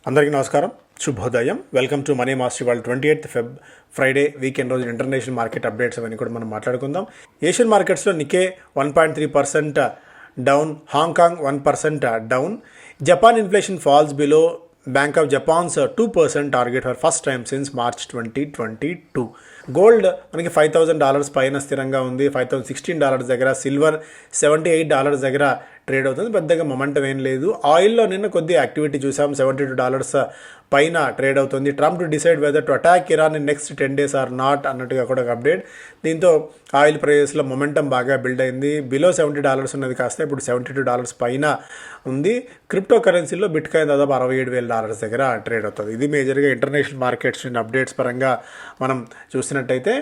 అందరికీ నమస్కారం, శుభోదయం. Welcome to Money Master. వాళ్ళ 28th Feb ఫ్రైడే వీకెండ్ రోజు ఇంటర్నేషనల్ మార్కెట్ అప్డేట్స్ అవన్నీ కూడా మనం మాట్లాడుకుందాం. ఏషియన్ మార్కెట్స్లో Nikkei 1.3% down, Hong Kong 1% down. Japan inflation falls below Bank of Japan's 2% target for first time since March 2022. Gold మనకి $5,000 పైన స్థిరంగా ఉంది, $5,016 దగ్గర. సిల్వర్ $78 దగ్గర ట్రేడ్ అవుతుంది, పెద్దగా మొమెంటం ఏం లేదు. ఆయిల్లో నిన్న కొద్ది యాక్టివిటీ చూసాం, $72 పైన ట్రేడ్ అవుతుంది. Trump to decide whether to attack Iran in next 10 days or not అన్నట్టుగా కూడా ఒక అప్డేట్. దీంతో ఆయిల్ ప్రైజెస్లో మొమెంటం బాగా బిల్డ్ అయింది. బిలో $70 ఉన్నది కాస్త ఇప్పుడు $72 పైన ఉంది. క్రిప్టో కరెన్సీలో బిట్ కాయిన్ దాదాపు $67,000 దగ్గర ట్రేడ్ అవుతుంది. ఇది మేజర్గా ఇంటర్నేషనల్ మార్కెట్స్ అప్డేట్స్ పరంగా మనం చూసినట్టయితే,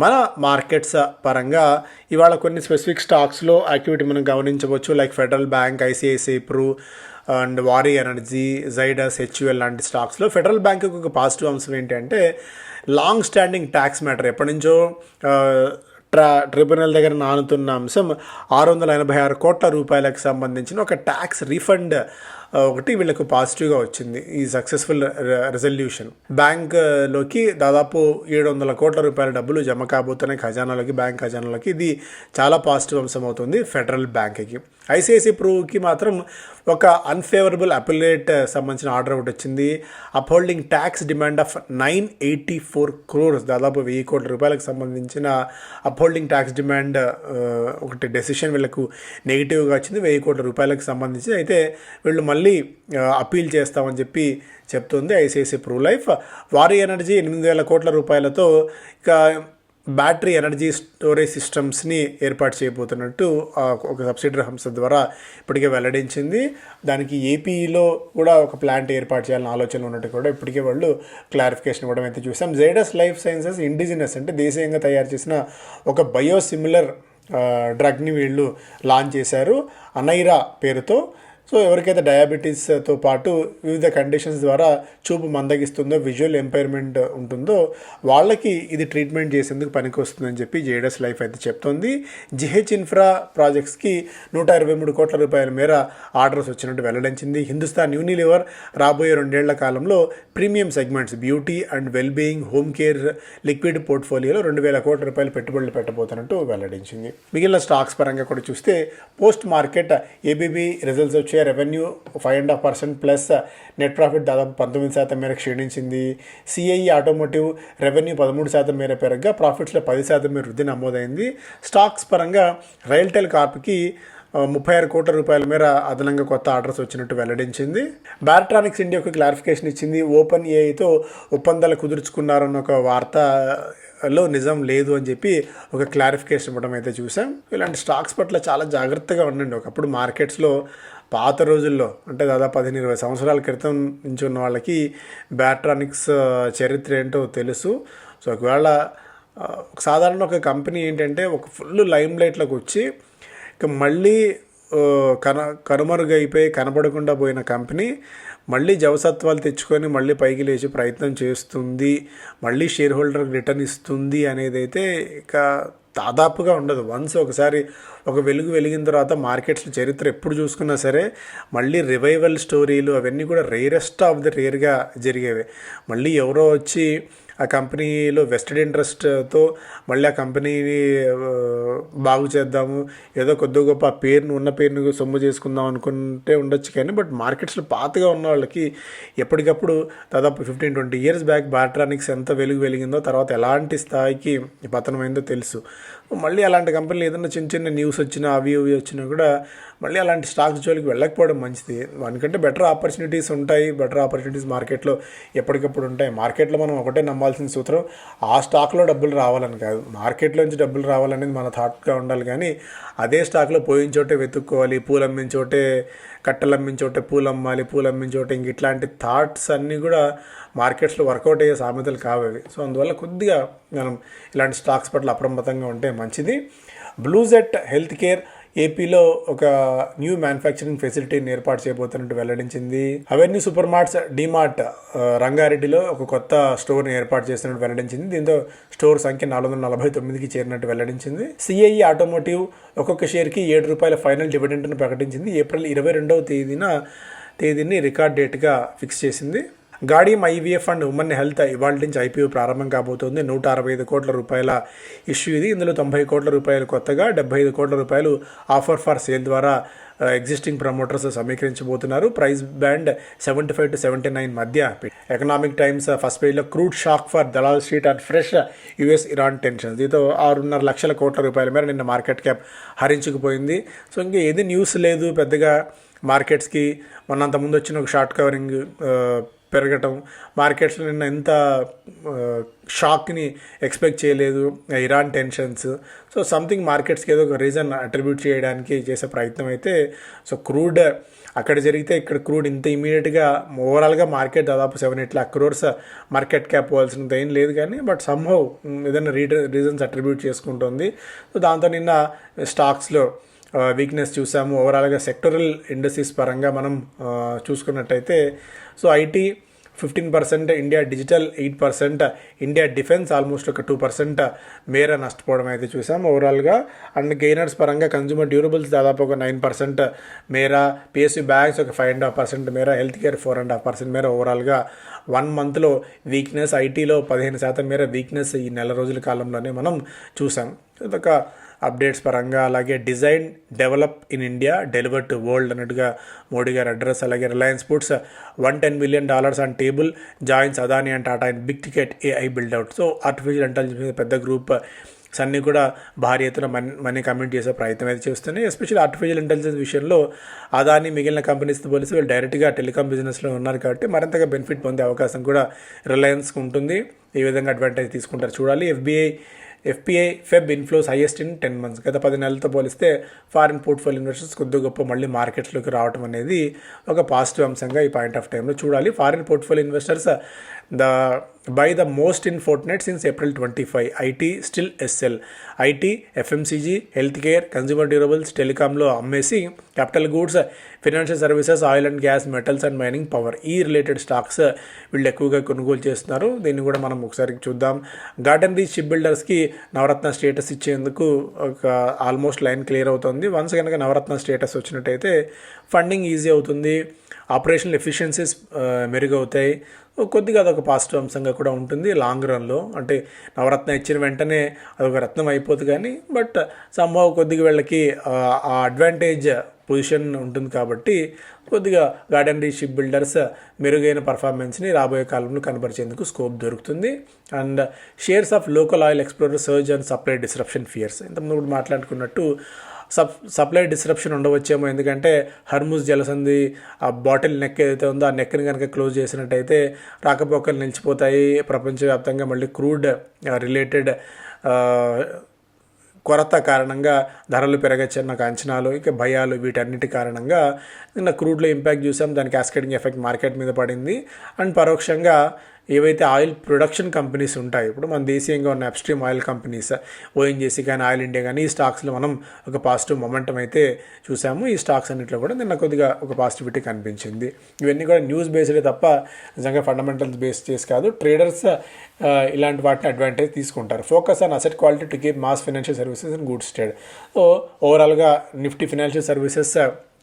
మన మార్కెట్స్ పరంగా ఇవాళ కొన్ని స్పెసిఫిక్ స్టాక్స్లో యాక్టివిటీ మనం గమనించవచ్చు. Like Federal Bank, ICICI Pru and Waaree energy, Zydus, HUL లాంటి స్టాక్స్లో ఫెడరల్ బ్యాంక్కి ఒక పాజిటివ్ అంశం ఏంటంటే, లాంగ్ స్టాండింగ్ ట్యాక్స్ మ్యాటర్ ఎప్పటి నుంచో ట్రిబ్యునల్ దగ్గర నానుతున్న అంశం 686 కోట్ల రూపాయలకు సంబంధించిన ఒక ట్యాక్స్ రీఫండ్ ఒకటి వీళ్ళకు పాజిటివ్గా వచ్చింది. ఈ సక్సెస్ఫుల్ రెజల్యూషన్ బ్యాంక్లోకి దాదాపు 700 కోట్ల రూపాయల డబ్బులు జమ కాబోతున్నాయి ఖజానాలోకి, బ్యాంక్ ఖజానాలోకి. ఇది చాలా పాజిటివ్ అంశం అవుతుంది ఫెడరల్ బ్యాంక్కి. ఐసిఐసిఐ ప్రూకి మాత్రం ఒక అన్ఫేవరబుల్ అపిలేట్ సంబంధించిన ఆర్డర్ ఒకటి వచ్చింది. Upholding tax demand of 984 crores, దాదాపు 1000 కోట్ల రూపాయలకు సంబంధించిన అప్హోల్డింగ్ ట్యాక్స్ డిమాండ్ ఒకటి డెసిషన్ వీళ్ళకు నెగిటివ్గా వచ్చింది 1000 కోట్ల రూపాయలకు సంబంధించి. అయితే వీళ్ళు మళ్ళీ అప్పీల్ చేస్తామని చెప్పి చెప్తుంది ఐసిఐసిఐ ప్రూ లైఫ్. వారీ ఎనర్జీ 8,000 కోట్ల రూపాయలతో ఇక బ్యాటరీ ఎనర్జీ స్టోరేజ్ సిస్టమ్స్ని ఏర్పాటు చేయబోతున్నట్టు ఒక సబ్సిడరీ సంస్థ ద్వారా ఇప్పటికే వెల్లడించింది. దానికి ఏపీలో కూడా ఒక ప్లాంట్ ఏర్పాటు చేయాలని ఆలోచనలు ఉన్నట్టు కూడా ఇప్పటికే వాళ్ళు క్లారిఫికేషన్ ఇవ్వడం అయితే చూసాం. జైడస్ లైఫ్ సైన్సెస్ ఇండిజినస్ అంటే దేశీయంగా తయారు చేసిన ఒక బయోసిమిలర్ డ్రగ్ని వీళ్ళు లాంచ్ చేశారు అనైరా పేరుతో. సో ఎవరికైతే డయాబెటీస్తో పాటు వివిధ కండిషన్స్ ద్వారా చూపు మందగిస్తుందో, విజువల్ ఎంపైర్మెంట్ ఉంటుందో వాళ్ళకి ఇది ట్రీట్మెంట్ చేసేందుకు పనికి వస్తుందని చెప్పి జేడస్ లైఫ్ అయితే చెప్తోంది. జిహెచ్ ఇన్ఫ్రా ప్రాజెక్ట్స్కి 123 కోట్ల రూపాయల మేర ఆర్డర్స్ వచ్చినట్టు వెల్లడించింది. హిందుస్థాన్ యూనిలివర్ రాబోయే 2 ఏళ్ల కాలంలో premium segments beauty and wellbeing, home care, liquid పోర్ట్ఫోలియోలో 2,000 కోట్ల రూపాయలు పెట్టుబడులు పెట్టబోతున్నట్టు వెల్లడించింది. మిగిలిన స్టాక్స్ పరంగా కూడా చూస్తే పోస్ట్ మార్కెట్ ఏబీబీ రిజల్ట్స్ వచ్చే రెవెన్యూ 5.5% ప్లస్, నెట్ ప్రాఫిట్ దాదాపు 19% మేర క్షీణించింది. సిఐఈ ఆటోమోటివ్ రెవెన్యూ 13% మేర పెరగగా ప్రాఫిట్స్లో 10% మేర వృద్ధి నమోదైంది. స్టాక్స్ పరంగా రైల్టెల్ కార్ప్కి 36 కోట్ల రూపాయల మేర అదనంగా కొత్త ఆర్డర్స్ వచ్చినట్టు వెల్లడించింది. బ్యారట్రానిక్స్ ఇండియా ఒక క్లారిఫికేషన్ ఇచ్చింది. ఓపెన్ ఏఐతో ఒప్పందాలు కుదుర్చుకున్నారన్న ఒక వార్తలో నిజం లేదు అని చెప్పి ఒక క్లారిఫికేషన్ ఇవ్వడం అయితే చూసాం. ఇలాంటి స్టాక్స్ పట్ల చాలా జాగ్రత్తగా ఉండండి. ఒకప్పుడు మార్కెట్స్లో పాత రోజుల్లో అంటే దాదాపు 15-20 సంవత్సరాల క్రితం నుంచి ఉన్న వాళ్ళకి బ్యాట్రానిక్స్ చరిత్ర ఏంటో తెలుసు. సో ఒకవేళ సాధారణ ఒక కంపెనీ ఏంటంటే ఒక ఫుల్ లైమ్ లైట్లోకి వచ్చి ఇక మళ్ళీ కనుమరుగైపోయి కనపడకుండా పోయిన కంపెనీ మళ్ళీ జవసత్వాలు తెచ్చుకొని మళ్ళీ పైకి లేచి ప్రయత్నం చేస్తుంది, మళ్ళీ షేర్ హోల్డర్కి రిటర్న్ ఇస్తుంది అనేది అయితే ఇక దాదాపుగా ఉండదు. వన్స్ ఒకసారి ఒక వెలుగు వెలిగిన తర్వాత మార్కెట్స్లో చరిత్ర ఎప్పుడు చూసుకున్నా సరే మళ్ళీ రివైవల్ స్టోరీలు అవన్నీ కూడా రేరెస్ట్ ఆఫ్ ది రేర్గా జరిగేవి. మళ్ళీ ఎవరో వచ్చి ఆ కంపెనీలో వెస్టెడ్ ఇంట్రెస్ట్తో మళ్ళీ ఆ కంపెనీని బాగు చేద్దాము, ఏదో కొద్ది గొప్ప ఆ పేరును ఉన్న పేరును సొమ్ము చేసుకుందాం అనుకుంటే ఉండొచ్చు. కానీ బట్ మార్కెట్స్లో పాతగా ఉన్న వాళ్ళకి ఎప్పటికప్పుడు దాదాపు 15-20 years బ్యాక్ బ్యాట్రానిక్స్ ఎంత వెలుగు వెలిగిందో, తర్వాత ఎలాంటి స్థాయికి పతనమైందో తెలుసు. మళ్ళీ అలాంటి కంపెనీలు ఏదైనా చిన్న చిన్న న్యూస్ వచ్చినా అవి వచ్చినా కూడా మళ్ళీ అలాంటి స్టాక్స్ జోలికి వెళ్ళకపోవడం మంచిది. వానికంటే బెటర్ ఆపర్చునిటీస్ ఉంటాయి. బెటర్ ఆపర్చునిటీస్ మార్కెట్లో ఎప్పటికప్పుడు ఉంటాయి. మార్కెట్లో మనం ఒకటే నమ్మాల్సిన సూత్రం, ఆ స్టాక్లో డబ్బులు రావాలని కాదు, మార్కెట్లో నుంచి డబ్బులు రావాలనేది మన థాట్గా ఉండాలి. కానీ అదే స్టాక్లో పోయిన చోటే వెతుక్కోవాలి, పూలు అమ్మిన చోటే కట్టెలు అమ్మిన చోటే పూలు అమ్మాలి, పూలు అమ్మిన చోటే ఇంక ఇట్లాంటి థాట్స్ అన్నీ కూడా మార్కెట్స్లో వర్కౌట్ అయ్యే సామెతలు కావవి. సో అందువల్ల కొద్దిగా మనం ఇలాంటి స్టాక్స్ పట్ల అప్రమత్తంగా ఉంటే మంచిది. బ్లూజెట్ హెల్త్ కేర్ ఏపీలో ఒక న్యూ మ్యానుఫ్యాక్చరింగ్ ఫెసిలిటీని ఏర్పాటు చేయబోతున్నట్టు వెల్లడించింది. అవెన్యూ సూపర్ మార్ట్స్ డీమార్ట్ రంగారెడ్డిలో ఒక కొత్త స్టోర్ని ఏర్పాటు చేస్తున్నట్టు వెల్లడించింది. దీంతో స్టోర్ సంఖ్య 449కి చేరినట్టు వెల్లడించింది. సిఐఈ ఆటోమోటివ్ ఒక్కొక్క షేర్కి ₹7 ఫైనల్ డివిడెండ్ను ప్రకటించింది. ఏప్రిల్ 22వ తేదీన తేదీని రికార్డ్ డేట్గా ఫిక్స్ చేసింది. Gaudium IVF and women health ఇవాళ నుంచి ఐపీఓ ప్రారంభం కాబోతోంది. 165 కోట్ల రూపాయల ఇష్యూ ఇది. ఇందులో 90 కోట్ల రూపాయలు కొత్తగా, 75 కోట్ల రూపాయలు ఆఫర్ ఫర్ సేల్ ద్వారా ఎగ్జిస్టింగ్ ప్రమోటర్స్ సమీకరించబోతున్నారు. ప్రైస్ బ్యాండ్ 75 to 79 మధ్య. ఎకనామిక్ టైమ్స్ ఫస్ట్ పేజ్లో crude shock for Dalal Street and fresh US Iran tension. దీంతో 6.5 లక్షల కోట్ల రూపాయల మేర నిన్న మార్కెట్ క్యాప్ హరించుకుపోయింది. సో ఇంకా ఏది న్యూస్ లేదు పెద్దగా మార్కెట్స్కి. మొన్నంత ముందు వచ్చిన ఒక షార్ట్ కవరింగ్ పెరగటం, మార్కెట్స్లో నిన్న ఎంత షాక్ని ఎక్స్పెక్ట్ చేయలేదు, ఇరాన్ టెన్షన్స్. సో సంథింగ్ మార్కెట్స్కి ఏదో ఒక రీజన్ అట్రిబ్యూట్ చేయడానికి చేసే ప్రయత్నం అయితే. సో క్రూడ్ అక్కడ జరిగితే ఇక్కడ క్రూడ్ ఇంత ఇమీడియట్గా ఓవరాల్గా మార్కెట్ దాదాపు 7-8 crores మార్కెట్ క్యాప్ పోవాల్సినంత ఏం లేదు కానీ బట్ సమ్హౌ ఏదైనా రీజన్స్ అట్రిబ్యూట్ చేసుకుంటుంది. సో దాంతో నిన్న స్టాక్స్లో వీక్నెస్ చూసాము. ఓవరాల్గా సెక్టరల్ ఇండస్ట్రీస్ పరంగా మనం చూసుకున్నట్టయితే so IT 15%, India digital 8%, India defence almost ఒక 2% మేర నష్టపోవడం అయితే చూసాం ఓవరాల్గా. అండ్ గెయినర్స్ పరంగా కన్జ్యూమర్ డ్యూరబుల్స్ దాదాపు ఒక 9% మేర, పిఎస్యూ బ్యాంక్స్ ఒక 5.5% మేర, హెల్త్ కేర్ 4.5% మేర. ఓవరాల్గా 1 monthలో వీక్నెస్, ఐటీలో 15% మేర వీక్నెస్ ఈ నెల రోజుల కాలంలోనే మనం చూసాం. ఇదొక అప్డేట్స్ పరంగా. అలాగే design, develop in India, deliver to world అన్నట్టుగా మోడీ గారి అడ్రస్. అలాగే Reliance foods $110 billion on table, joins Adani and Tata in big ticket AI buildout. So artificial intelligence పెద్ద గ్రూప్ అన్నీ కూడా భారీ ఎత్తున మనీ కమిట్ చేసే ప్రయత్నం అయితే చేస్తున్నాయి. ఎస్పెషల్లీ ఆర్టిఫిషియల్ ఇంటెలిజెన్స్ విషయంలో అదాని మిగిలిన కంపెనీస్తో పోలిసి వీళ్ళు డైరెక్ట్గా టెలికాం బిజినెస్లో ఉన్నారు కాబట్టి మరింతగా బెనిఫిట్ పొందే అవకాశం కూడా రిలయన్స్కి ఉంటుంది. ఈ విధంగా అడ్వాంటేజ్ తీసుకుంటారు చూడాలి. FPI Feb inflows highest in 10 months. గత 10 నెలలతో పోలిస్తే ఫారిన్ పోర్ట్ఫోలియో ఇన్వెస్టర్స్ కొద్ది గొప్ప మళ్ళీ మార్కెట్స్లోకి రావడం అనేది ఒక పాజిటివ్ అంశంగా ఈ పాయింట్ ఆఫ్ టైంలో చూడాలి. Foreign portfolio investors buy the most in fortnight since April 25. IT still SL. IT, FMCG, health care, consumer durables, టెలికాంలో అమ్మేసి capital goods, financial services, oil and gas, metals and mining, power ఈ related stocks వీళ్ళు ఎక్కువగా కొనుగోలు చేస్తున్నారు. దీన్ని కూడా మనం ఒకసారి చూద్దాం. గార్డెన్ రీచ్ షిప్ బిల్డర్స్కి నవరత్న స్టేటస్ ఇచ్చేందుకు ఒక ఆల్మోస్ట్ లైన్ క్లియర్ అవుతుంది. వన్స్ కనుక నవరత్న స్టేటస్ వచ్చినట్టయితే ఫండింగ్ ఈజీ అవుతుంది, ఆపరేషనల్ ఎఫిషియన్సీస్ మెరుగవుతాయి. కొద్దిగా అదొక పాజిటివ్ అంశంగా కూడా ఉంటుంది లాంగ్ రన్లో. అంటే నవరత్న ఇచ్చిన వెంటనే అదొక రత్నం అయిపోతుంది కానీ బట్ సంభవ కొద్దిగా వీళ్ళకి ఆ అడ్వాంటేజ్ పొజిషన్ ఉంటుంది కాబట్టి కొద్దిగా గార్డెన్ రీచ్ షిప్ బిల్డర్స్ మెరుగైన పర్ఫార్మెన్స్ని రాబోయే కాలంలో కనబరిచేందుకు స్కోప్ దొరుకుతుంది. And shares of local oil explorer surge and supply disruption fears. ఇంతకుముందు కూడా మాట్లాడుకున్నట్టు సప్లై డిస్రప్షన్ ఉండవచ్చేమో, ఎందుకంటే హర్ముజ్ జలసంధి ఆ బాటిల్ నెక్ ఏదైతే ఉందో ఆ నెక్ని కనుక క్లోజ్ చేసినట్టయితే రాకపోకలు నిలిచిపోతాయి. ప్రపంచవ్యాప్తంగా మళ్ళీ క్రూడ్ రిలేటెడ్ కొరత కారణంగా ధరలు పెరగచ్చన్న అంచనాలు, ఇక భయాలు, వీటన్నిటి కారణంగా నిన్న క్రూడ్లో ఇంపాక్ట్ చూసాం. దాని క్యాస్కేడింగ్ ఎఫెక్ట్ మార్కెట్ మీద పడింది. అండ్ పరోక్షంగా ఏవైతే ఆయిల్ ప్రొడక్షన్ కంపెనీస్ ఉంటాయి, ఇప్పుడు మన దేశీయంగా ఉన్న అప్స్ట్రీమ్ ఆయిల్ కంపెనీస్, ఓఎన్జీసీ కానీ, ఆయిల్ ఇండియా కానీ, ఈ స్టాక్స్లో మనం ఒక పాజిటివ్ మొమెంటం అయితే చూసాము. ఈ స్టాక్స్ అన్నింటిలో కూడా నిన్న కొద్దిగా ఒక పాజిటివిటీ కనిపించింది. ఇవన్నీ కూడా న్యూస్ బేస్డే తప్ప నిజంగా ఫండమెంటల్స్ బేస్ చేసి కాదు. ట్రేడర్స్ ఇలాంటి వాటిని అడ్వాంటేజ్ తీసుకుంటారు. Focus on asset quality to keep mass financial services and goods trade. So ఓవరాల్గా నిఫ్టీ ఫైనాన్షియల్ సర్వీసెస్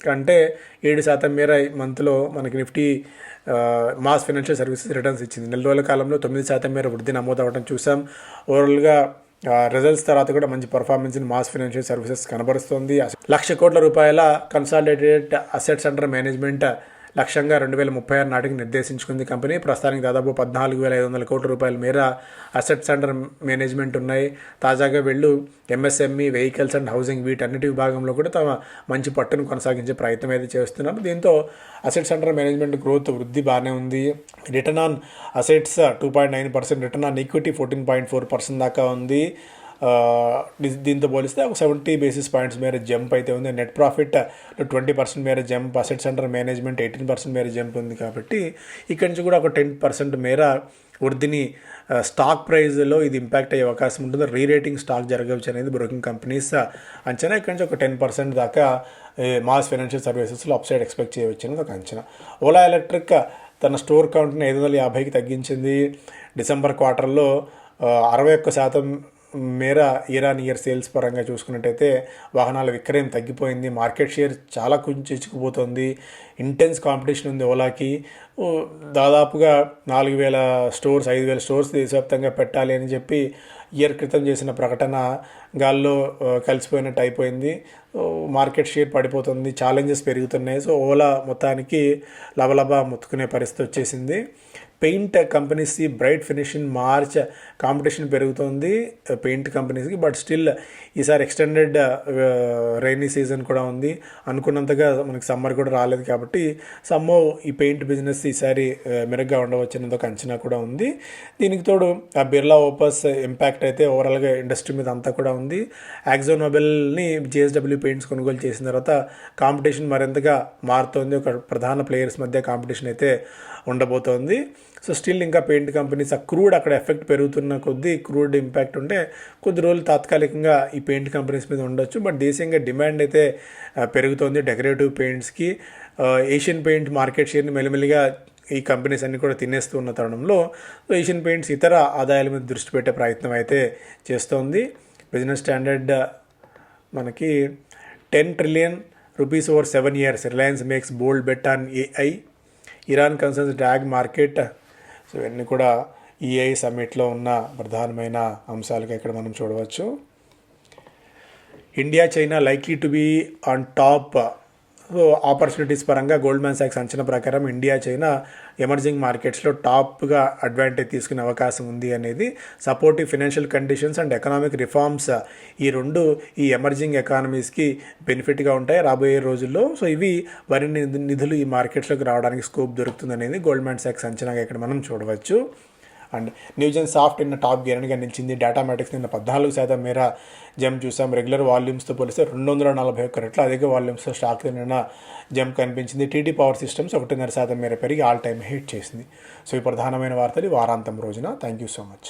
కంటే 7% మేర మంత్లో మనకి Nifty mass financial services returns ఇచ్చింది. నెల రోజుల కాలంలో 9% మేర వృద్ధి నమోదు అవ్వడం చూసాం. ఓవరాల్గా రిజల్ట్స్ తర్వాత కూడా మంచి పర్ఫార్మెన్స్ని మాస్ ఫైనాన్షియల్ సర్వీసెస్ కనబరుస్తుంది. 1,00,000 కోట్ల రూపాయల కన్సాలిడేటెడ్ అసెట్స్ అండర్ మేనేజ్మెంట్ లక్ష్యంగా 2036 నాటికి నిర్దేశించుకుంది కంపెనీ. ప్రస్తుతానికి దాదాపు 14,500 కోట్ల రూపాయల మేర అసెట్స్ అండర్ మేనేజ్మెంట్ ఉన్నాయి. తాజాగా వీళ్ళు ఎంఎస్ఎంఈ, వెహికల్స్ అండ్ హౌసింగ్ వీటన్నిటి విభాగంలో కూడా తమ మంచి పట్టును కొనసాగించే ప్రయత్నం అయితే చేస్తున్నారు. దీంతో అసెట్స్ అండర్ మేనేజ్మెంట్ గ్రోత్ వృద్ధి బాగానే ఉంది. Return on assets 2.9%, return on equity 14.4% దాకా ఉంది. దీంతో పోలిస్తే ఒక 70 basis points మేర జంప్ అయితే ఉంది. నెట్ ప్రాఫిట్ 20% మేర జంప్, అసెట్స్ అండర్ మేనేజ్మెంట్ 18% మేర జంప్ ఉంది. కాబట్టి ఇక్కడి నుంచి కూడా ఒక 10% మేర వృద్ధిని స్టాక్ ప్రైజ్లో ఇది ఇంపాక్ట్ అయ్యే అవకాశం ఉంటుంది. రీరేటింగ్ స్టాక్ జరగవచ్చు అనేది బ్రోకింగ్ కంపెనీస్ అంచనా. ఇక్కడి నుంచి ఒక 10% దాకా మాస్ ఫైనాన్షియల్ సర్వీసెస్లో అప్సైడ్ ఎక్స్పెక్ట్ చేయవచ్చు అనేది ఒక అంచనా. ఓలా ఎలక్ట్రిక్ తన స్టోర్ కౌంట్ని 550కి తగ్గించింది. డిసెంబర్ క్వార్టర్లో 61% మేర ఇయర్ ఆన్ ఇయర్ సేల్స్ పరంగా చూసుకున్నట్టయితే వాహనాల విక్రయం తగ్గిపోయింది, మార్కెట్ షేర్ చాలా కుంచుకుపోతుంది, ఇంటెన్స్ కాంపిటీషన్ ఉంది ఓలాకి. దాదాపుగా 4,000 స్టోర్స్ 5,000 స్టోర్స్ దేశవ్యాప్తంగా పెట్టాలి అని చెప్పి ఇయర్ క్రితం చేసిన ప్రకటన గాల్లో కలిసిపోయినట్టు అయిపోయింది. మార్కెట్ షేర్ పడిపోతుంది, ఛాలెంజెస్ పెరుగుతున్నాయి. సో ఓలా మొత్తానికి లబలబా ముత్తుకునే పరిస్థితి వచ్చేసింది. పెయింట్ కంపెనీస్కి bright finish in March competition పెరుగుతుంది పెయింట్ కంపెనీస్కి. బట్ స్టిల్ ఈసారి ఎక్స్టెండెడ్ రైనీ సీజన్ కూడా ఉంది, అనుకున్నంతగా మనకి సమ్మర్ కూడా రాలేదు కాబట్టి సమ్మో ఈ పెయింట్ బిజినెస్ ఈసారి మెరుగ్గా ఉండవచ్చు అనేది ఒక అంచనా కూడా ఉంది. దీనికి తోడు ఆ బిర్లా ఓపస్ ఇంపాక్ట్ అయితే ఓవరాల్గా ఇండస్ట్రీ మీద అంతా కూడా ఉంది. యాక్జో నోబెల్ని జేఎస్డబ్ల్యూ పెయింట్స్ కొనుగోలు చేసిన తర్వాత కాంపిటీషన్ మరింతగా మారుతోంది, ఒక ప్రధాన ప్లేయర్స్ మధ్య కాంపిటీషన్ అయితే ఉండబోతోంది. సో స్టిల్ ఇంకా పెయింట్ కంపెనీస్ ఆ క్రూడ్ అక్కడ ఎఫెక్ట్ పెరుగుతున్న కొద్దీ క్రూడ్ ఇంపాక్ట్ ఉంటే కొద్ది రోజులు తాత్కాలికంగా ఈ పెయింట్ కంపెనీస్ మీద ఉండొచ్చు. బట్ దేశీయంగా డిమాండ్ అయితే పెరుగుతోంది డెకరేటివ్ పెయింట్స్కి. ఏషియన్ పెయింట్ మార్కెట్ షేర్ని మెల్లిమెల్లిగా ఈ కంపెనీస్ అన్నీ కూడా తినేస్తున్న తరుణంలో ఏషియన్ పెయింట్స్ ఇతర ఆదాయాల మీద దృష్టి పెట్టే ప్రయత్నం అయితే చేస్తోంది. బిజినెస్ స్టాండర్డ్ మనకి 10 trillion rupees over 7 years, Reliance makes bold bet on AI, Iran concerns drag market. So ఇవన్నీ కూడా ఈఐ సమ్మిట్లో ఉన్న ప్రధానమైన అంశాలుగా ఇక్కడ మనం చూడవచ్చు. India China likely to be on top. So opportunities పరంగా గోల్డ్మ్యాన్ సాక్స్ అంచనా ప్రకారం ఇండియా చైనా ఎమర్జింగ్ మార్కెట్స్లో టాప్గా అడ్వాంటేజ్ తీసుకునే అవకాశం ఉంది అనేది. Supportive financial conditions and economic reforms ఈ రెండు ఈ ఎమర్జింగ్ ఎకానమీస్కి బెనిఫిట్గా ఉంటాయి రాబోయే రోజుల్లో. సో ఇవి మరిన్ని నిధులు ఈ మార్కెట్స్లోకి రావడానికి స్కోప్ దొరుకుతుంది అనేది గోల్డ్మ్యాన్ సాక్స్ అంచనాగా ఇక్కడ మనం చూడవచ్చు. అండ్ న్యూజెన్ సాఫ్ట్ నిన్న టాప్ గేర్గా నిలిచింది. డేటామాటిక్స్ నిన్న 14% మేర జంప్ చూసాం. రెగ్యులర్ వాల్యూమ్స్తో పోలిస్తే 241 రెట్ల అధిక వాల్యూమ్స్తో స్టాక్ నిన్న జంప్ కనిపించింది. టీటీ పవర్ సిస్టమ్స్ 1.5% మేర పెరిగి ఆల్ టైమ్ హిట్ చేసింది. సో ఈ ప్రధానమైన వార్తలు వారాంతం రోజున. Thank you so much.